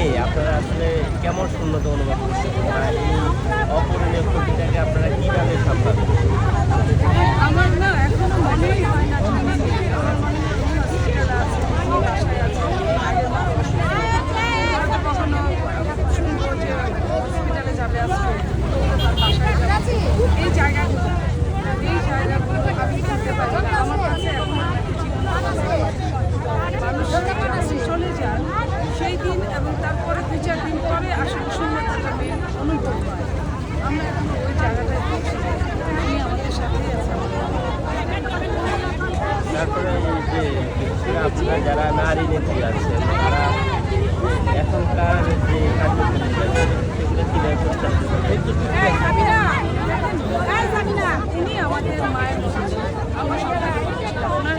পেয়ে আপনারা আসলে কেমন শূন্যতা অনুভব করছেন? এই অপূরণীয় ক্ষতিটাকে আপনারা কিভাবে সামলাবেন? আমার না এখনো মনেই হয় না যে আমার মনে হয় উনি হসপিটালে আছে, উনি বাসায় আছে, আগের মতো হয়তো কখনো শুনবো যে হসপিটালে যাবে আজকে, তার বাসায় যাবে। এই জায়গাগুলো আমি বুঝতে পারি না। আমার কাছে এখন মানুষ যখন চলে যান সেই দিন এবং তারপরে 2-4 দিন পরে আসলে শূন্যতাটা অনুভব হয়। আমরা এখন ওই জায়গাটায় পৌঁছে যাই। উনি আমাদের সাথেই আছে। তারপরে এই যে বিশেষ করে আপনারা যারা নারী নেত্রী আছেন তারা এখনকার যে কার্যক্রম সেগুলো কিভাবে পরিচালিত উনি আমাদের মায়ের মতো ছিলেন। আমরা সবাই ওনার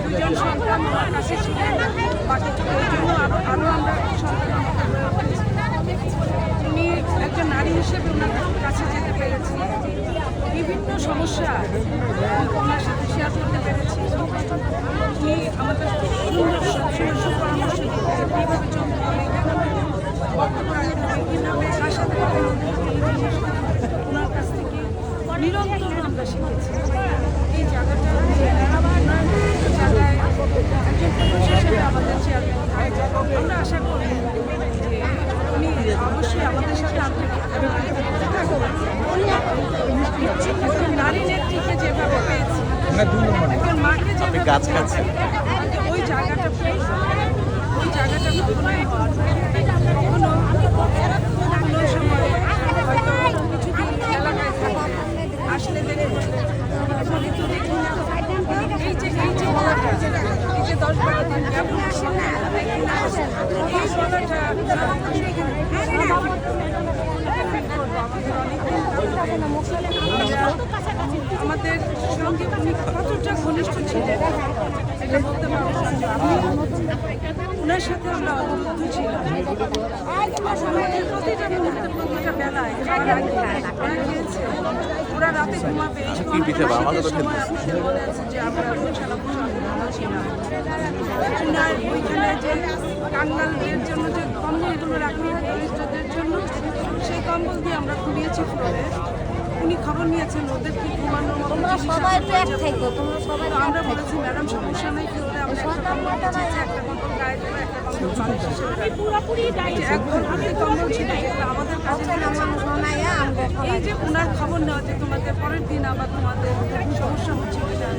2জন সন্তান ওনার কাছে ছিলেন, বাকি ওই জন্য আরও আমরা সন্তান উনি একজন নারী হিসেবে ওনার কাছে যেতে পেরেছি। বিভিন্ন সমস্যা ওনার সাথে শেয়ার করতে পেরেছি। উনি আমাদের সুন্দর সবসময় সুপরামর্শ দিতেন, কীভাবে চলতে হবে, কীভাবে কার সাথে কথা বলতে হবে, এই জিনিসটা ওনার কাছ থেকে নিরন্তর আমরা শিখেছি। এই জায়গাটা ওনার জায়গায় একজন পুরুষ হিসেবে আমাদের চেয়ারম্যান থাকবে। আমরা আশা করি যে উনি অবশ্যই আমাদের সাথে একজন নারী নেত্রীকে যেভাবে পেয়েছি, একজন মাকে যেভাবে গাছ খাচ্ছেন ওই জায়গাটা কখনোই হওয়ার কখনো কোনো সময় হয়তো কিছুদিন এলাকায় থাকবে, আসলে দেখে বললে বলি তো দেখি না এই যে বলাটা এই যে 10-12 দিন কেমন আসে না দেখি না এই বলাটা আমাদের সঙ্গে উনি কতটা ঘনিষ্ঠ ছিলেন এটা বলতে পারবো না। ওনার সাথে আমরা অবরুদ্ধ ছিলাম সমাজের প্রতিটা মুহূর্তে প্রতিটা বেলায় খাওয়ার আগে ওরা খেয়েছে, ওরা রাতে ঘুমাবে এই সময় আপনি বলেছেন যে আমরা গোছানো ছিলাম। ওনার ওইখানে যে কাঙ্গালদের জন্য যে কম্বলগুলো রাখি বরিষ্ঠদের জন্য সেই কম্বল দিয়ে আমরা ঘুরিয়েছি ফ্লোরে। উনি খবর নিয়েছেন ওদের কি ঘুমানোর মতো আমরা বলেছি ম্যাডাম সমস্যা নেই ফ্লোরে আমরা একটা কম্বল দিচ্ছি, একটা কম্বল গায়ে দেবো, একটা কম্বল বালিশ হিসেবে এক ঘন্টা কম্বল ছিল যেগুলো আমাদের কাছে এই যে ওনার খবর নেওয়া যে তোমাদের পরের দিন আবার তোমাদের সমস্যা হচ্ছে কিনা,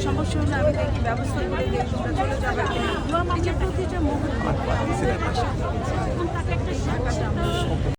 সমস্যা হলে আমি দেখি ব্যবস্থা করে দিয়ে তোমরা চলে যাবে কিনা, এই যে প্রতিটা মুহূর্তে আমাদের পাশে থেকেছে।